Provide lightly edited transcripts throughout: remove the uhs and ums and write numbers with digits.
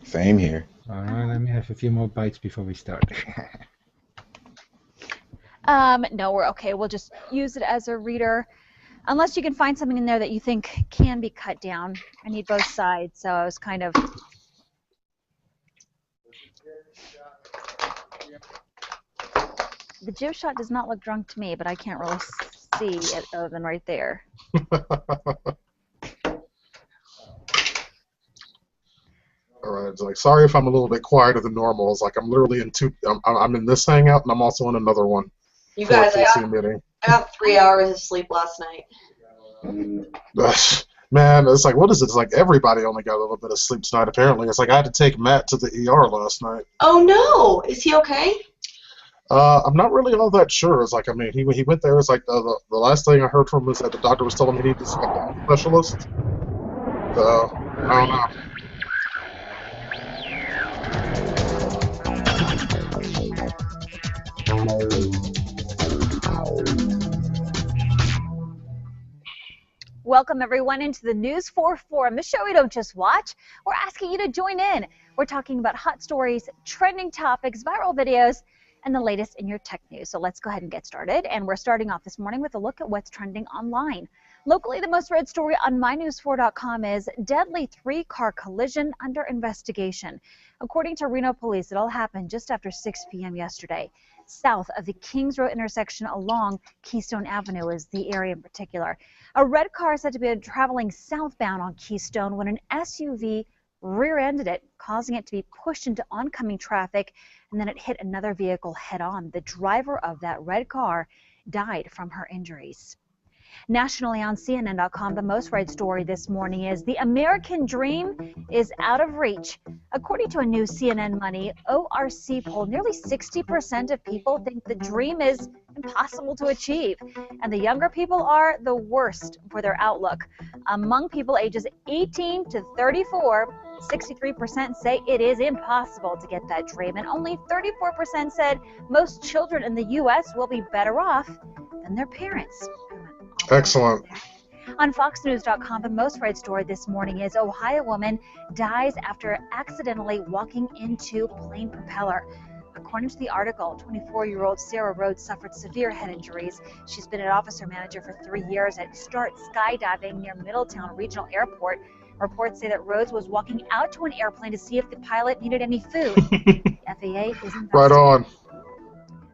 Same here. All right, let me have a few more bites before we start. No, we're okay. We'll just use it as a reader. Unless you can find something in there that you think can be cut down. I need both sides, so I was kind of... The jib shot does not look drunk to me, but I can't really see it other than right there. All right, it's like, sorry if I'm a little bit quieter than normal. It's like I'm literally in two. I'm in this hangout and I'm also in another one. You guys, meeting. I got 3 hours of sleep last night. Man, it's like, what is it? It's like everybody only got a little bit of sleep tonight, apparently. It's like I had to take Matt to the ER last night. Oh, no. Is he okay? I'm not really all that sure. It's like, I mean, he went there. It's like the last thing I heard from him was that the doctor was telling him he needed to see a bone specialist. So, I don't know. Welcome, everyone, into the News 4 Forum, the show you don't just watch. We're asking you to join in. We're talking about hot stories, trending topics, viral videos, and the latest in your tech news. So let's go ahead and get started. And we're starting off this morning with a look at what's trending online. Locally, the most read story on mynews4.com is deadly three-car collision under investigation. According to Reno police, it all happened just after 6 p.m. yesterday. South of the Kings Road intersection along Keystone Avenue is the area in particular. A red car said to be traveling southbound on Keystone when an SUV rear-ended it, causing it to be pushed into oncoming traffic, and then it hit another vehicle head-on. The driver of that red car died from her injuries. Nationally on CNN.com, the most read story this morning is the American dream is out of reach. According to a new CNN Money ORC poll, nearly 60% of people think the dream is impossible to achieve. And the younger people are the worst for their outlook. Among people ages 18 to 34, 63% say it is impossible to get that dream. And only 34% said most children in the U.S. will be better off than their parents. Excellent. On FoxNews.com, the most read story this morning is Ohio woman dies after accidentally walking into plane propeller. According to the article, 24-year-old Sarah Rhodes suffered severe head injuries. She's been an officer manager for 3 years at Start Skydiving near Middletown Regional Airport. Reports say that Rhodes was walking out to an airplane to see if the pilot needed any food. The FAA is investigating. Right on.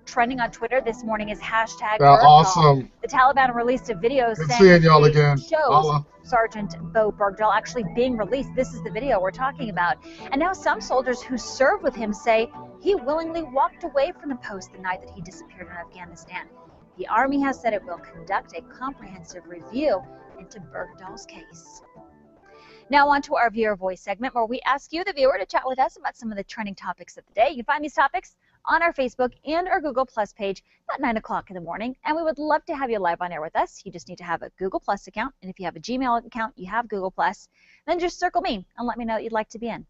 Trending on Twitter this morning is hashtag Yeah, Bergdahl. awesome. The Taliban released a video Good saying seeing y'all it again. shows Holla. Sergeant Bo Bergdahl actually being released. This is the video we're talking about. And now some soldiers who served with him say he willingly walked away from the post the night that he disappeared in Afghanistan. The Army has said it will conduct a comprehensive review into Bergdahl's case. Now on to our viewer voice segment, where we ask you, the viewer, to chat with us about some of the trending topics of the day. You can find these topics on our Facebook and our Google Plus page at 9 o'clock in the morning. And we would love to have you live on air with us. You just need to have a Google Plus account. And if you have a Gmail account, you have Google Plus. Then just circle me and let me know you'd like to be in.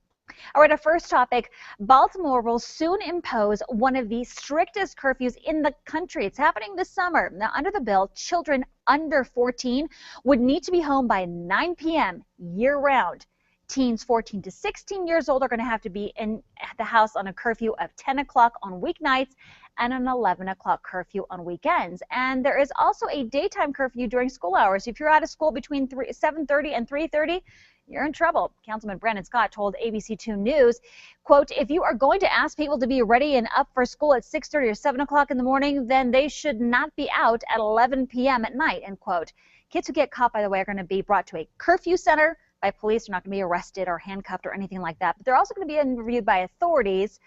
All right, our first topic, Baltimore will soon impose one of the strictest curfews in the country. It's happening this summer. Now, under the bill, children under 14 would need to be home by 9 p.m. year-round. Teens 14 to 16 years old are going to have to be in the house on a curfew of 10 o'clock on weeknights and an 11 o'clock curfew on weekends. And there is also a daytime curfew during school hours. If you're out of school between 7:30 and 3:30, you're in trouble. Councilman Brandon Scott told ABC2 News, quote, if you are going to ask people to be ready and up for school at 6:30 or 7 o'clock in the morning, then they should not be out at 11 p.m. at night, end quote. Kids who get caught, by the way, are going to be brought to a curfew center by police. They're not going to be arrested or handcuffed or anything like that. But they're also going to be reviewed by authorities.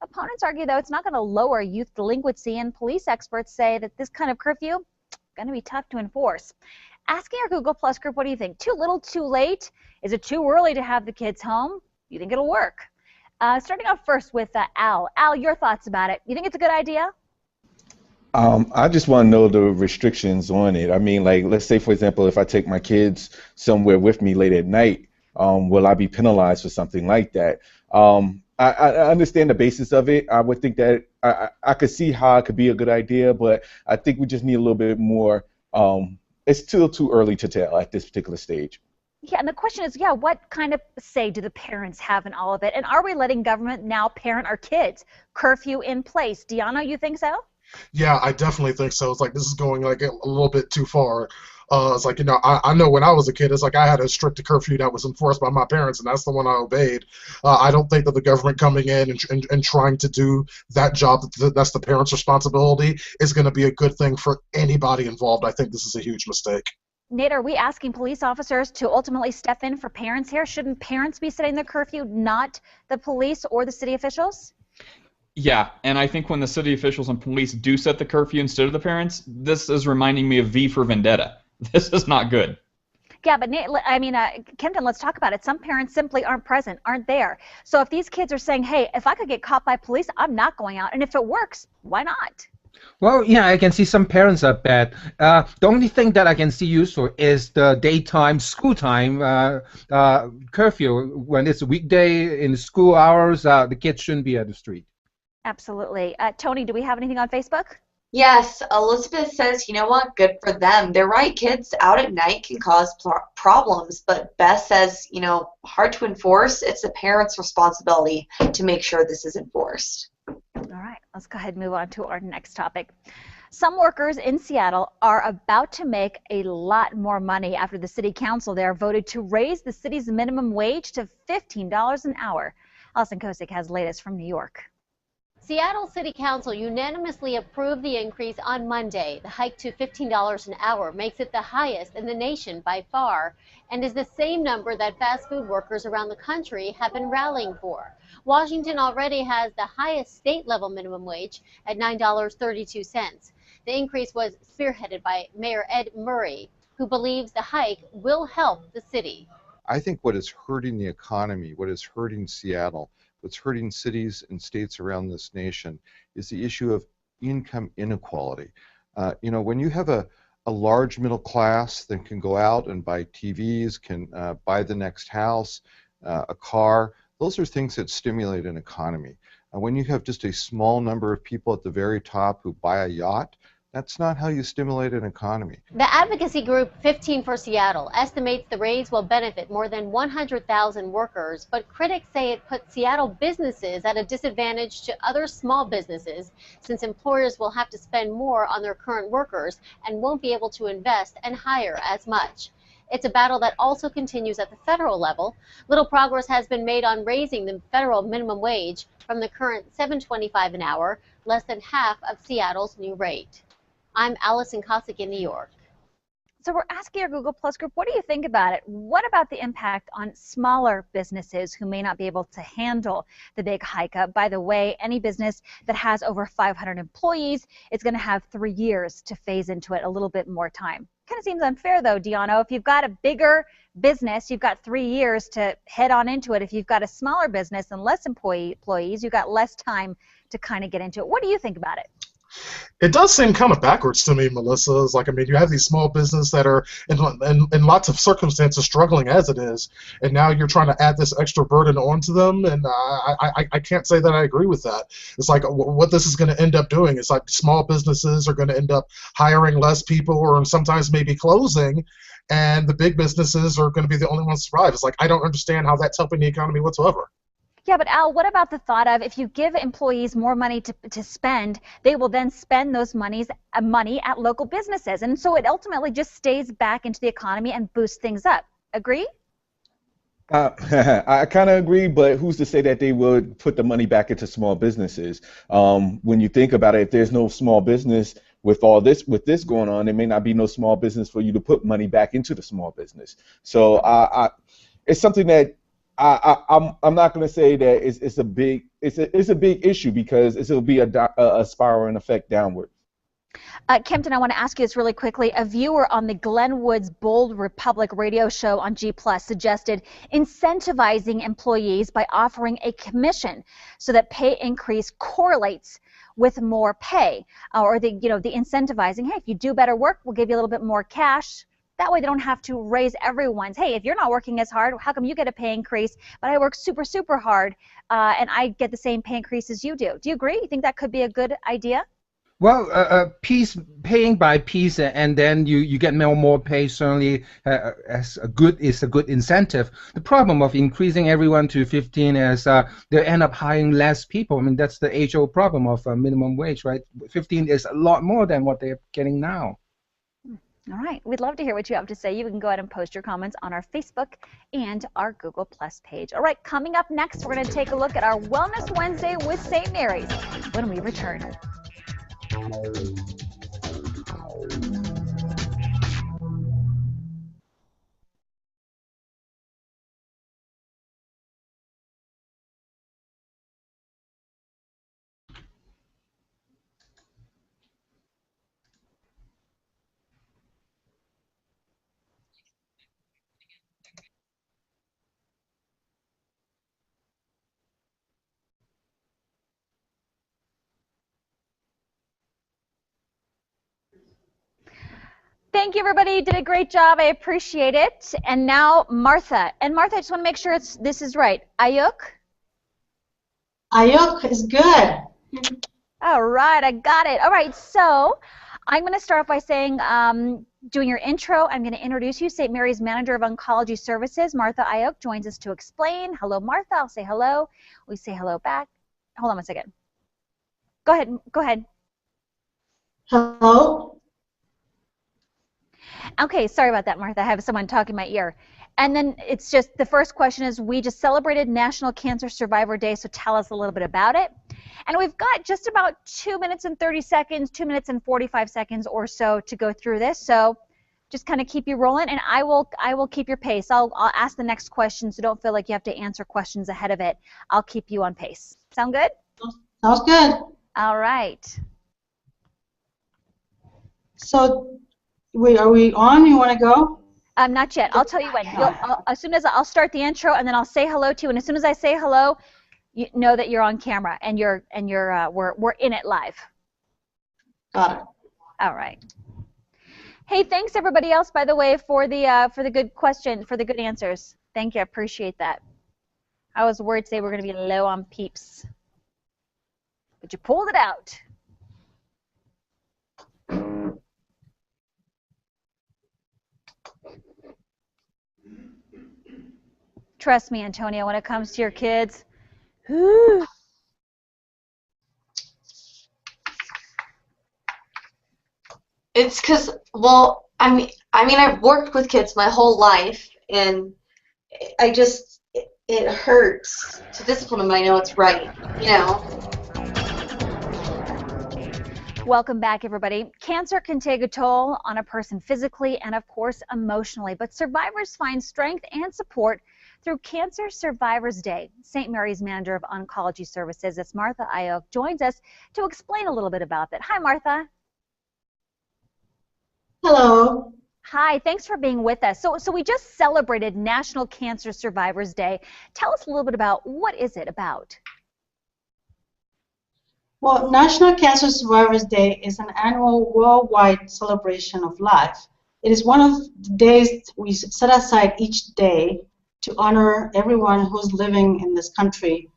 Opponents argue, though, it's not going to lower youth delinquency, and police experts say that this kind of curfew is going to be tough to enforce. Asking our Google Plus group, what do you think? Too little, too late? Is it too early to have the kids home? You think it'll work? Starting off first with Al. Al, your thoughts about it. You think it's a good idea? I just want to know the restrictions on it. I mean, like, let's say, for example, if I take my kids somewhere with me late at night, will I be penalized for something like that? I understand the basis of it. I would think that I could see how it could be a good idea, but I think we just need a little bit more. It's still too early to tell at this particular stage. Yeah, and the question is, yeah, what kind of say do the parents have in all of it? And are we letting government now parent our kids? Curfew in place. Deanna, you think so? Yeah, I definitely think so. It's like this is going like a little bit too far. It's like, I know when I was a kid, it's like I had a strict curfew that was enforced by my parents, and that's the one I obeyed. I don't think that the government coming in and trying to do that job, that's the parents' responsibility, is going to be a good thing for anybody involved. I think this is a huge mistake. Nate, are we asking police officers to ultimately step in for parents here? Shouldn't parents be setting the curfew, not the police or the city officials? Yeah, and I think when the city officials and police do set the curfew instead of the parents, this is reminding me of V for Vendetta. This is not good. Yeah, but Nate, Kempton, let's talk about it. Some parents simply aren't present, aren't there. So if these kids are saying, hey, if I could get caught by police, I'm not going out. And if it works, why not? Well, yeah, I can see some parents are bad. The only thing that I can see useful is the daytime school time curfew. When it's a weekday in school hours, the kids shouldn't be at the street. Absolutely. Tony, do we have anything on Facebook? Yes, Elizabeth says, you know what? Good for them. They're right. Kids out at night can cause problems, but Beth says, hard to enforce. It's the parents' responsibility to make sure this is enforced. All right, let's go ahead and move on to our next topic. Some workers in Seattle are about to make a lot more money after the city council there voted to raise the city's minimum wage to $15 an hour. Allison Kosick has the latest from New York. Seattle City Council unanimously approved the increase on Monday. The hike to $15 an hour makes it the highest in the nation by far and is the same number that fast food workers around the country have been rallying for. Washington already has the highest state-level minimum wage at $9.32. The increase was spearheaded by Mayor Ed Murray, who believes the hike will help the city. I think what is hurting the economy, what is hurting Seattle, what's hurting cities and states around this nation is the issue of income inequality. When you have a large middle class that can go out and buy TVs, can buy the next house, a car, those are things that stimulate an economy. When you have just a small number of people at the very top who buy a yacht, that's not how you stimulate an economy. The advocacy group 15 for Seattle estimates the raise will benefit more than 100,000 workers, but critics say it puts Seattle businesses at a disadvantage to other small businesses since employers will have to spend more on their current workers and won't be able to invest and hire as much. It's a battle that also continues at the federal level. Little progress has been made on raising the federal minimum wage from the current $7.25 an hour, less than half of Seattle's new rate. I'm Allison Kosick in New York. So we're asking our Google Plus group, what do you think about it? What about the impact on smaller businesses who may not be able to handle the big hike up? By the way, any business that has over 500 employees is going to have 3 years to phase into it, a little bit more time. Kind of seems unfair though, Deanna. If you've got a bigger business, you've got 3 years to head on into it. If you've got a smaller business and less employees, you've got less time to kind of get into it. What do you think about it? It does seem kind of backwards to me, Melissa. It's like, you have these small businesses that are in lots of circumstances struggling as it is, and now you're trying to add this extra burden onto them, and I can't say that I agree with that. It's like what this is going to end up doing is like small businesses are going to end up hiring less people or sometimes maybe closing, and the big businesses are going to be the only ones to survive. It's like I don't understand how that's helping the economy whatsoever. Yeah, but Al, what about the thought of if you give employees more money to spend, they will then spend those money at local businesses. And so it ultimately just stays back into the economy and boosts things up. Agree? I kind of agree, but who's to say that they would put the money back into small businesses? When you think about it, if there's no small business with this going on, there may not be no small business for you to put money back into the small business. So it's something that I'm not going to say that it's a big issue because it'll be a spiraling effect downward. Kempton, I want to ask you this really quickly. A viewer on the Glenwood's Bold Republic radio show on G+ suggested incentivizing employees by offering a commission so that pay increase correlates with more pay, or the incentivizing. Hey, if you do better work, we'll give you a little bit more cash. That way they don't have to raise everyone's, hey, if you're not working as hard, how come you get a pay increase, but I work super, super hard, and I get the same pay increase as you do? Do you agree? You think that could be a good idea? Well, piece paying by piece, and then you get more pay. Certainly, as a good incentive. The problem of increasing everyone to 15 is they end up hiring less people. I mean, that's the age-old problem of minimum wage, right? 15 is a lot more than what they're getting now. All right, we'd love to hear what you have to say. You can go ahead and post your comments on our Facebook and our Google Plus page. All right, coming up next, we're going to take a look at our Wellness Wednesday with St. Mary's when we return. Thank you, everybody. You did a great job. I appreciate it. And now Martha. And Martha, I just want to make sure this is right. Ayuk? Ayuk is good. All right, I got it. All right, so I'm going to start off by saying, doing your intro, I'm going to introduce you. St. Mary's Manager of Oncology Services, Martha Ayuk, joins us to explain. Hello, Martha. I'll say hello. We say hello back. Hold on one second. Go ahead. Go ahead. Hello. Okay, sorry about that, Martha. I have someone talking in my ear. And then it's just, the first question is, we just celebrated National Cancer Survivor Day, so tell us a little bit about it. And we've got just about 2 minutes and 30 seconds, 2 minutes and 45 seconds or so to go through this. So just kind of keep you rolling, and I will keep your pace. I'll ask the next question, so don't feel like you have to answer questions ahead of it. I'll keep you on pace. Sound good? Sounds good. All right. So, are we on? You want to go? Not yet. I'll tell you when. As soon as I'll start the intro, and then I'll say hello to you. And as soon as I say hello, you know that you're on camera, and we're in it live. Got it. All right. Hey, thanks everybody else, by the way, for the good question, for the good answers. Thank you. I appreciate that. I was worried today we're going to be low on peeps, but you pulled it out. Trust me, Antonio, when it comes to your kids. Whew. It's because, well, I mean, I've worked with kids my whole life, and it hurts to discipline them, but I know it's right, you know. Welcome back, everybody. Cancer can take a toll on a person physically and, of course, emotionally, but survivors find strength and support through Cancer Survivors Day. St. Mary's Manager of Oncology Services, it's Martha Ayuk, joins us to explain a little bit about that. Hi, Martha. Hello. Hi, thanks for being with us. So we just celebrated National Cancer Survivors Day. Tell us a little bit about what is it about? Well, National Cancer Survivors Day is an annual worldwide celebration of life. It is one of the days we set aside each day to honor everyone who's living in this country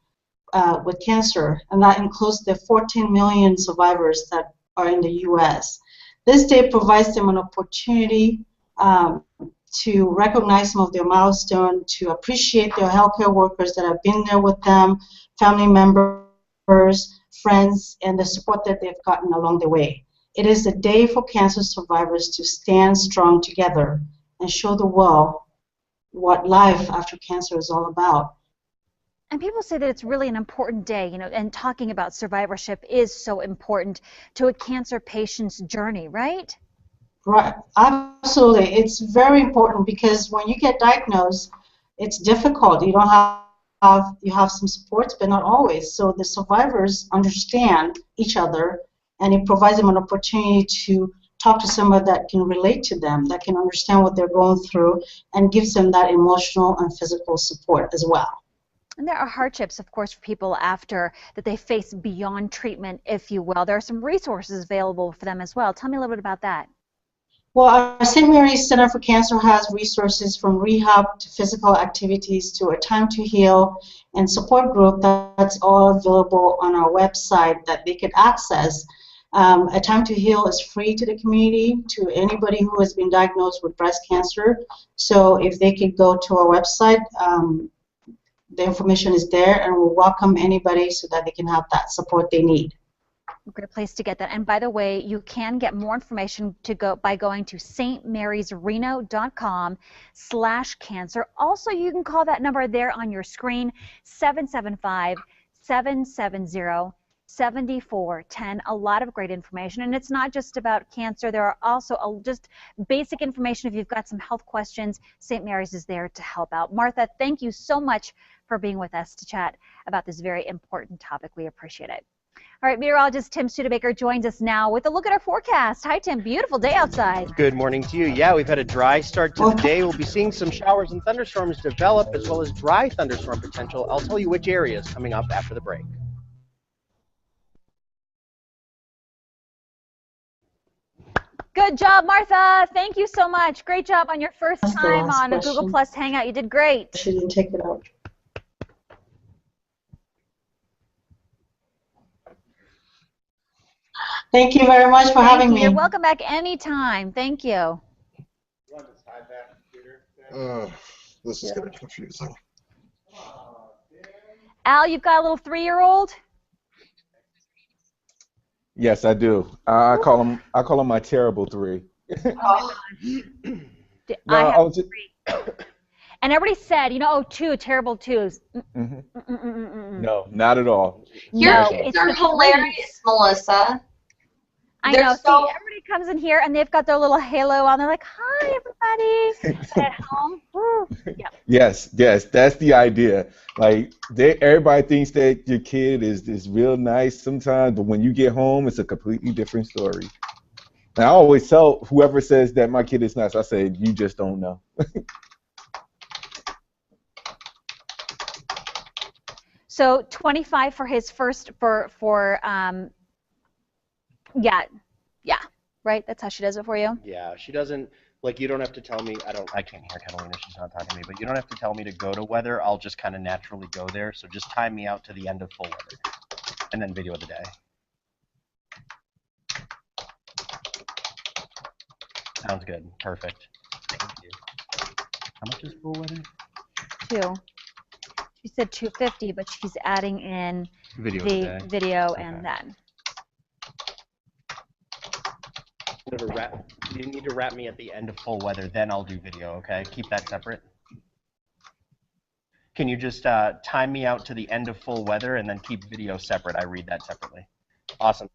with cancer, and that includes the 14 million survivors that are in the U.S. This day provides them an opportunity to recognize some of their milestones, to appreciate their healthcare workers that have been there with them, family members, friends, and the support that they've gotten along the way. It is a day for cancer survivors to stand strong together and show the world what life after cancer is all about. And people say that it's really an important day, you know, and talking about survivorship is so important to a cancer patient's journey, right? Right, absolutely. It's very important because when you get diagnosed, it's difficult. You don't have some supports, but not always. So the survivors understand each other, and it provides them an opportunity to talk to someone that can relate to them, that can understand what they're going through, and gives them that emotional and physical support as well. And there are hardships, of course, for people after that they face beyond treatment, if you will. There are some resources available for them as well. Tell me a little bit about that. Well, our St. Mary's Center for Cancer has resources from rehab to physical activities to a time to heal and support group that's all available on our website that they could access. A Time to Heal is free to the community, to anybody who has been diagnosed with breast cancer. So if they could go to our website, the information is there, and we'll welcome anybody so that they can have that support they need. Great place to get that. And by the way, you can get more information by going to stmarysreno.com/cancer. Also, you can call that number there on your screen, 775-770-7410. A lot of great information. And it's not just about cancer. There are also just basic information. If you've got some health questions, St. Mary's is there to help out. Martha, thank you so much for being with us to chat about this very important topic. We appreciate it. All right, meteorologist Tim Studebaker joins us now with a look at our forecast. Hi, Tim. Beautiful day outside. Good morning to you. Yeah, we've had a dry start to the day. We'll be seeing some showers and thunderstorms develop, as well as dry thunderstorm potential. I'll tell you which areas coming up after the break. Good job, Martha. Thank you so much. Great job on your first time on a Google Plus Hangout. You did great. She didn't take it out. Thank you very much for having me. You're welcome back anytime. Thank you. This is getting confusing. Al, you've got a little 3-year-old? Yes, I do. I call them my terrible 3. Oh my gosh. And everybody said, oh, 2 terrible 2s. No, not at all. Your kids are hilarious, Melissa. I know. See, everybody comes in here and they've got their little halo on. They're like, "Hi, everybody." At home. Yeah. Yes, that's the idea. Like everybody thinks that your kid is real nice sometimes, but when you get home, it's a completely different story. And I always tell whoever says that my kid is nice, I say, you just don't know. So 25 for his first yeah, right? That's how she does it for you? Yeah, she doesn't, like, you don't have to tell me, I can't hear Catalina, she's not talking to me, but you don't have to tell me to go to weather, I'll just kind of naturally go there, so just time me out to the end of full weather, and then video of the day. Sounds good, perfect. Thank you. How much is full weather? 2. She said 250, but she's adding in the video and then. You need to wrap me at the end of full weather, then I'll do video, okay? Keep that separate. Can you just time me out to the end of full weather and then keep video separate? I read that separately. Awesome.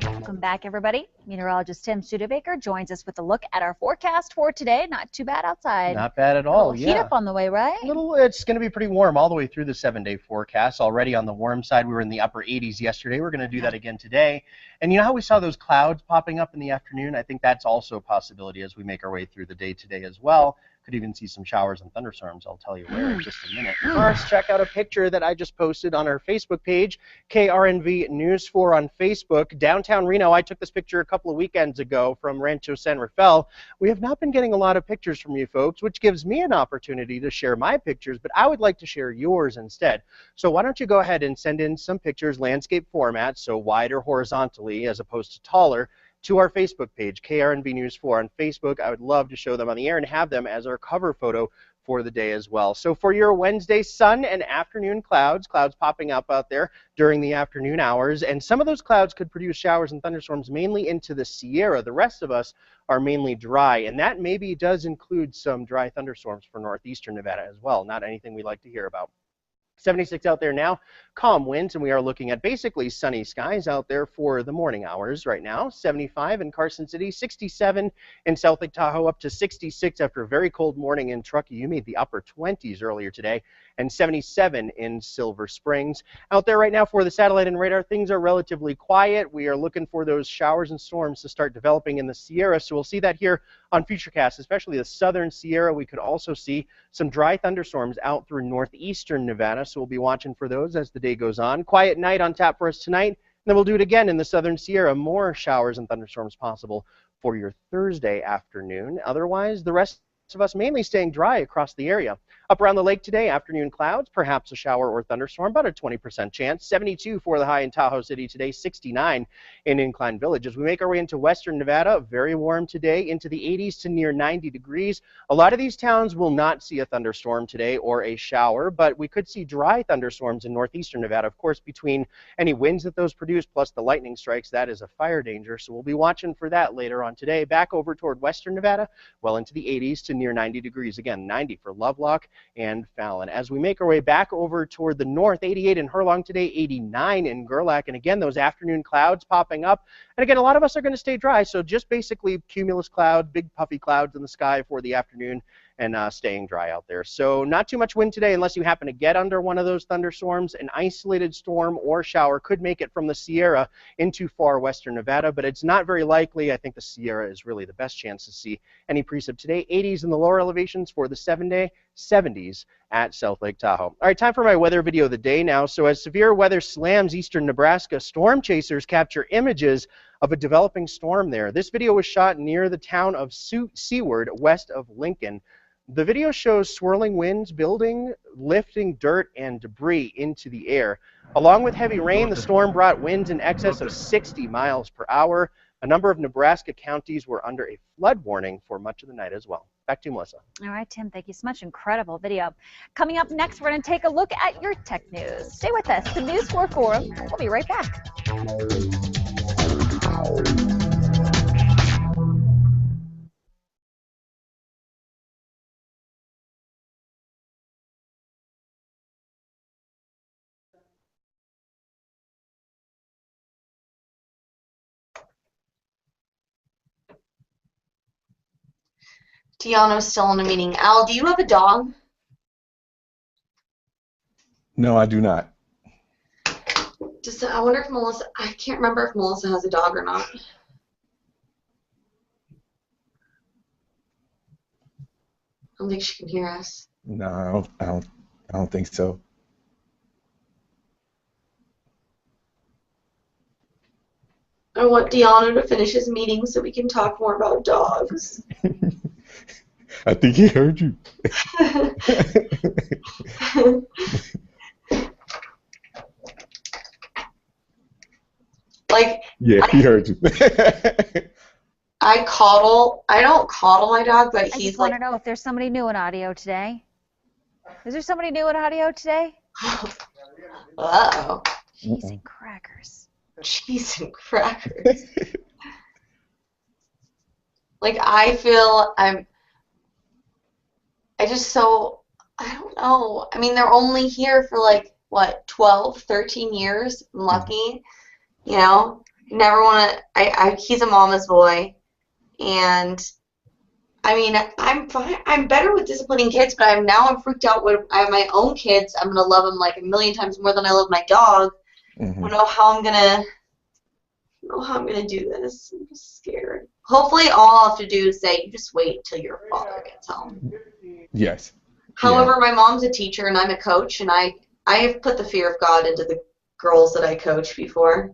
Welcome back, everybody. Meteorologist Tim Studebaker joins us with a look at our forecast for today. Not too bad outside. Not bad at all, Heat up on the way, right? It's going to be pretty warm all the way through the 7-day forecast. Already on the warm side, we were in the upper 80s yesterday. We're going to do that again today. And you know how we saw those clouds popping up in the afternoon? I think that's also a possibility as we make our way through the day today as well. Could even see some showers and thunderstorms. I'll tell you where in just a minute. First, check out a picture that I just posted on our Facebook page, KRNV News 4 on Facebook. Downtown Reno, I took this picture a couple of weekends ago from Rancho San Rafael. We have not been getting a lot of pictures from you folks, which gives me an opportunity to share my pictures, but I would like to share yours instead. So why don't you go ahead and send in some pictures, landscape format, so wider horizontally as opposed to taller, to our Facebook page, KRNB News 4 on Facebook. I would love to show them on the air and have them as our cover photo for the day as well. So for your Wednesday, sun and afternoon clouds popping up out there during the afternoon hours, and some of those clouds could produce showers and thunderstorms mainly into the Sierra. The rest of us are mainly dry, and that maybe does include some dry thunderstorms for northeastern Nevada as well. Not anything we like to hear about. 76 out there now, calm winds, and we are looking at basically sunny skies out there for the morning hours right now. 75 in Carson City, 67 in South Lake Tahoe, up to 66 after a very cold morning in Truckee. You made the upper 20s earlier today, and 77 in Silver Springs. Out there right now for the satellite and radar, things are relatively quiet. We are looking for those showers and storms to start developing in the Sierra, so we'll see that here on Futurecast, especially the southern Sierra. We could also see some dry thunderstorms out through northeastern Nevada, so we'll be watching for those as the day goes on. Quiet night on tap for us tonight, and then we'll do it again in the southern Sierra. More showers and thunderstorms possible for your Thursday afternoon. Otherwise, the rest of us mainly staying dry across the area. Up around the lake today, afternoon clouds, perhaps a shower or thunderstorm, about a 20% chance. 72 for the high in Tahoe City today, 69 in Incline Village. As we make our way into western Nevada, very warm today, into the 80s to near 90 degrees. A lot of these towns will not see a thunderstorm today or a shower, but we could see dry thunderstorms in northeastern Nevada. Of course, between any winds that those produce plus the lightning strikes, that is a fire danger. So we'll be watching for that later on today. Back over toward western Nevada, well into the 80s to near 90 degrees. Again, 90 for Lovelock and Fallon. As we make our way back over toward the north, 88 in Hurlong today, 89 in Gerlach. And again, those afternoon clouds popping up. And again, a lot of us are going to stay dry, so just basically cumulus clouds, big puffy clouds in the sky for the afternoon, and staying dry out there. So not too much wind today unless you happen to get under one of those thunderstorms. An isolated storm or shower could make it from the Sierra into far western Nevada, but it's not very likely. I think the Sierra is really the best chance to see any precip today. 80s in the lower elevations for the 7-day, 70s at South Lake Tahoe. All right, time for my weather video of the day now. So as severe weather slams eastern Nebraska, storm chasers capture images of a developing storm there. This video was shot near the town of Seward, west of Lincoln. The video shows swirling winds building, lifting dirt and debris into the air. Along with heavy rain, the storm brought winds in excess of 60 miles per hour. A number of Nebraska counties were under a flood warning for much of the night as well. Back to you, Melissa. All right, Tim, thank you so much. Incredible video. Coming up next, we're going to take a look at your tech news. Stay with us. The News 4 Forum. We'll be right back. Deanna's still in a meeting. Al, do you have a dog? No, I do not. I wonder if Melissa, I can't remember if Melissa has a dog or not. I don't think she can hear us. No, I don't think so. I want Deanna to finish his meeting so we can talk more about dogs. I think he heard you. Like, yeah, he heard you. I don't coddle my dog, but I he's just want like, to know if there's somebody new in audio today. Is there somebody new in audio today? uh-oh. Cheese and crackers. Cheese and crackers. Like, I feel I don't know. I mean, they're only here for like, what, 12, 13 years? I'm lucky. You know? Never want to, he's a mama's boy. And, I mean, I'm fine. I'm better with disciplining kids, but I'm freaked out when I have my own kids. I'm going to love them like a million times more than I love my dog. Mm-hmm. I don't know how I'm gonna do this. I'm just scared. Hopefully, all I'll have to do is say, "You just wait till your father gets home." Yes. However, my mom's a teacher and I'm a coach, and I have put the fear of God into the girls that I coach before.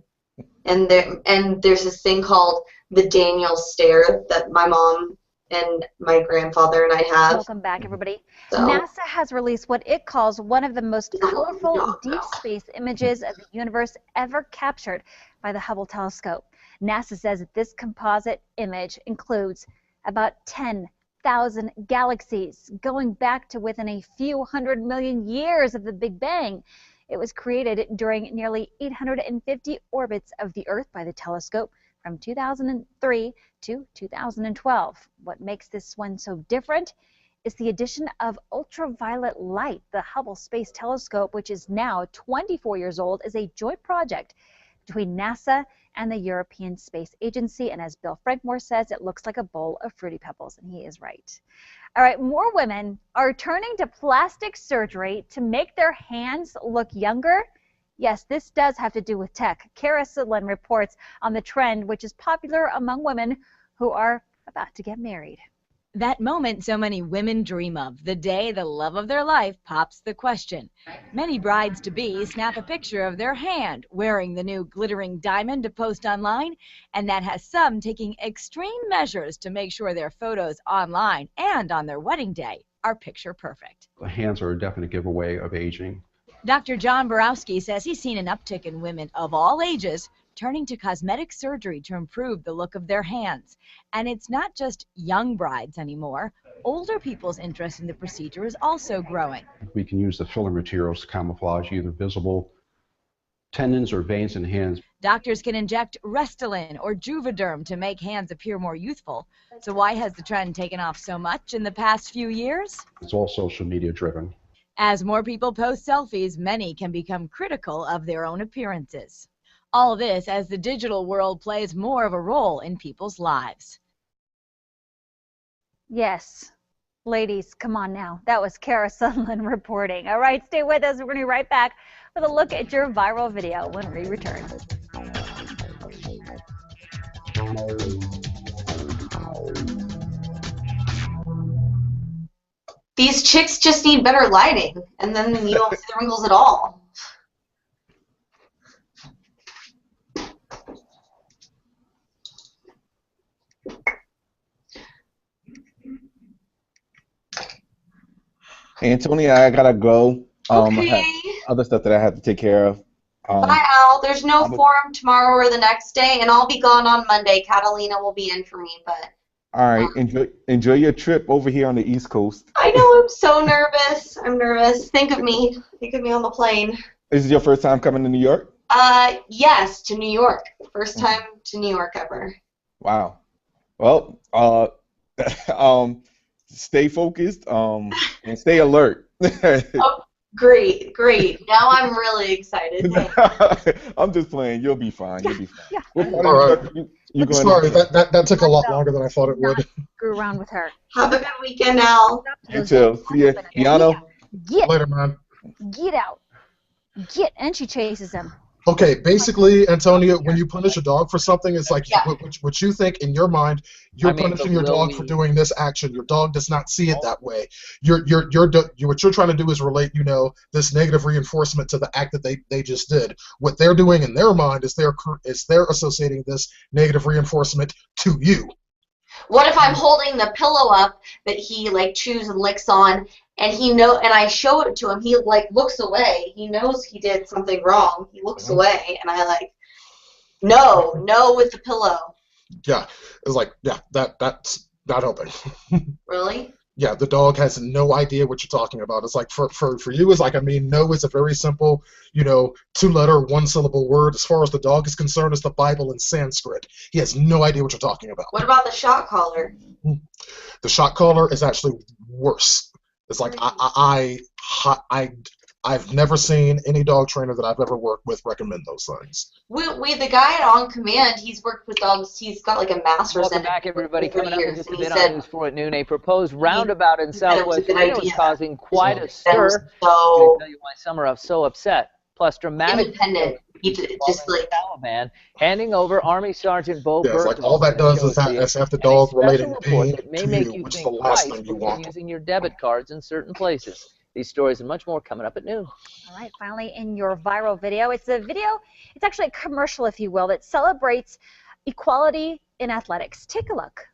And there's this thing called the Daniel stare that my mom and my grandfather and I have. Welcome back, everybody. So, NASA has released what it calls one of the most colorful deep space images of the universe ever captured by the Hubble telescope. NASA says that this composite image includes about 10,000 galaxies going back to within a few 100 million years of the Big Bang. It was created during nearly 850 orbits of the Earth by the telescope from 2003 to 2012. What makes this one so different is the addition of ultraviolet light. The Hubble Space Telescope, which is now 24 years old, is a joint project between NASA and the European Space Agency. And as Bill Frankmore says, it looks like a bowl of Fruity Pebbles, and he is right. All right, more women are turning to plastic surgery to make their hands look younger. Yes, this does have to do with tech. Kara Sidlin reports on the trend, which is popular among women who are about to get married. That moment so many women dream of, the day the love of their life pops the question. Many brides-to-be snap a picture of their hand wearing the new glittering diamond to post online, and that has some taking extreme measures to make sure their photos online and on their wedding day are picture perfect. Hands are a definite giveaway of aging. Dr. John Borowski says he's seen an uptick in women of all ages turning to cosmetic surgery to improve the look of their hands. And it's not just young brides anymore. Older people's interest in the procedure is also growing. We can use the filler materials to camouflage either visible tendons or veins in hands. Doctors can inject Restylane or Juvederm to make hands appear more youthful. So why has the trend taken off so much in the past few years? It's all social media driven. As more people post selfies, many can become critical of their own appearances. All this as the digital world plays more of a role in people's lives. Yes. Ladies, come on now. That was Kara Sutherland reporting. All right, stay with us. We're going to be right back with a look at your viral video when we return. These chicks just need better lighting, and then you don't see the wrinkles at all. Antonia, I gotta go. I Okay. have other stuff that I have to take care of. Bye, Al. There's no I'm a- forum tomorrow or the next day, and I'll be gone on Monday. Catalina will be in for me, but All right, enjoy your trip over here on the East Coast. I know I'm so nervous. I'm nervous. Think of me. Think of me on the plane. This is your first time coming to New York? Yes, to New York. First time to New York ever. Wow. Well, stay focused, and stay alert. Oh, great, great. Now I'm really excited. I'm just playing. You'll be fine. You'll be fine. Yeah. What part All of right. New York you going Sorry, to? that took a lot longer than I thought it Not would. screw around with her. Have a good weekend, Al. You too. See ya. Yano? Get, Later, man. get out. Get, and she chases him. Okay, basically, Antonia, when you punish a dog for something, it's like Yeah. what you think in your mind, you're I mean, punishing your but dog Lily- for doing this action. Your dog does not see it that way. What you're trying to do is relate, this negative reinforcement to the act that they just did. What they're doing in their mind is they're associating this negative reinforcement to you. What if I'm holding the pillow up that he chews and licks on, and and I show it to him, he looks away. He knows he did something wrong. He looks away, and I no with the pillow. Yeah, it's that's not helping. Really? Yeah, the dog has no idea what you're talking about. It's like for you, it's like, no is a very simple, two-letter, one-syllable word. As far as the dog is concerned, it's the Bible in Sanskrit. He has no idea what you're talking about. What about the shot collar? The shot caller is actually worse. It's like I've never seen any dog trainer that I've ever worked with recommend those things. We the guy at On Command, he's worked with dogs. He's got a master's Welcome in back, everybody. over Coming up in years, just a and he bit on said News 4 at noon. A proposed roundabout in he said it was a Southwest good Reno is idea. causing quite a That stir. was I'm going so to tell you why some are so upset. Plus, dramatic independent. He just Taliban handing over Army Sergeant Bo Yeah, it's like Bergdahl all that to does is negotiate have the and a dog special relating report pain that may to make you, you which is think the last twice thing you before want. using your debit cards in certain places. These stories and much more coming up at noon. All right, finally in your viral video. It's actually a commercial, if you will, that celebrates equality in athletics. Take a look.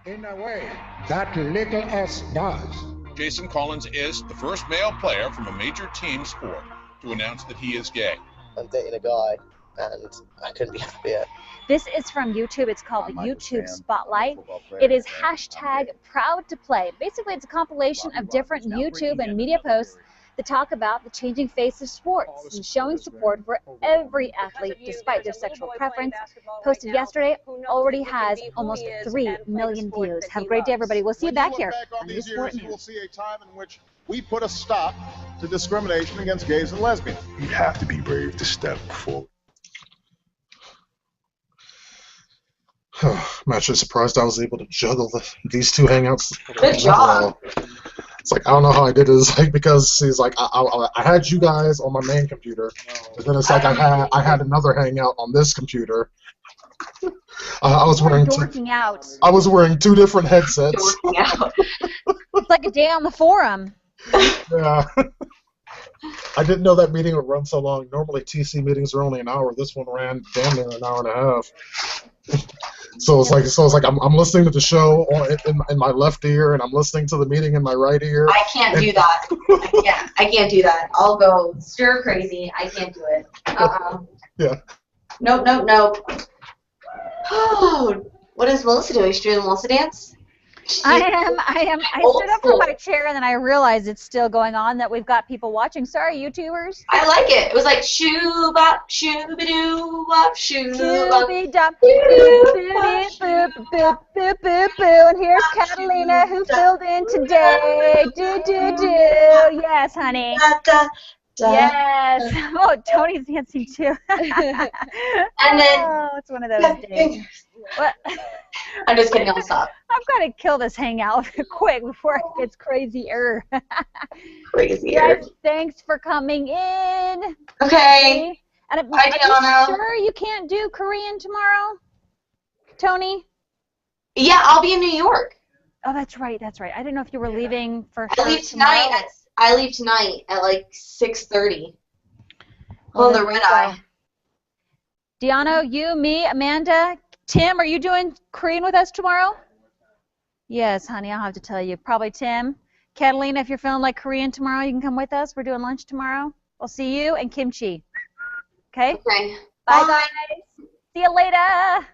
In a way, that little S does. Jason Collins is the first male player from a major team sport to announce that he is gay. I'm dating a guy, and I couldn't be happier. This is from YouTube. It's called the YouTube Spotlight. It is #ProudToPlay. Basically, it's a compilation of different YouTube and media posts that talk about the changing face of sports and showing support for every athlete despite their sexual preference. Posted yesterday, already has almost 3 million views. Have a great day, everybody. We'll see you back here on News 4 at You will noon. see a time in which we put a stop to discrimination against gays and lesbians. You have to be brave to step forward. I'm actually surprised I was able to juggle these two hangouts. Good job. It's like, I don't know how I did it. It's like, because it's like I had you guys on my main computer, and then it's like I had another hangout on this computer, I was wearing dorking out. I was wearing 2 different headsets. Dorking out. It's like a day on the forum. Yeah. I didn't know that meeting would run so long. Normally TC meetings are only an hour. This one ran damn near an hour and a half. So it's like I'm listening to the show in my left ear, and I'm listening to the meeting in my right ear. I can't do that. I can't do that. I'll go stir crazy. I can't do it. Yeah. Nope. Oh, what is Melissa doing? She's doing the Melissa dance? I am. I stood up from my chair and then I realized it's still going on, that we've got people watching. Sorry, YouTubers. I like it. It was like shoo bop, shoo ba doo bop, shoo bop. Boop, boop, boop, boop, boop, boop. And here's Catalina, who filled in today. Do. Yes, honey. Yes. Oh, Tony's dancing too. And then. Oh, it's one of those days. What? I'm just kidding. I'll stop. I've got to kill this hangout quick before it gets crazier. Crazier. Guys, thanks for coming in. Okay. And Bye, are you sure you can't do Korean tomorrow, Tony? Yeah, I'll be in New York. Oh, that's right. I didn't know if you were leaving for. I leave tonight. I leave tonight at like 6:30. On the red eye. Deanna, you, me, Amanda, Tim, are you doing Korean with us tomorrow? Yes, honey, I'll have to tell you. Probably Tim. Catalina, if you're feeling like Korean tomorrow, you can come with us. We're doing lunch tomorrow. We'll see you and Kimchi. Okay? Okay. Bye, guys. See you later.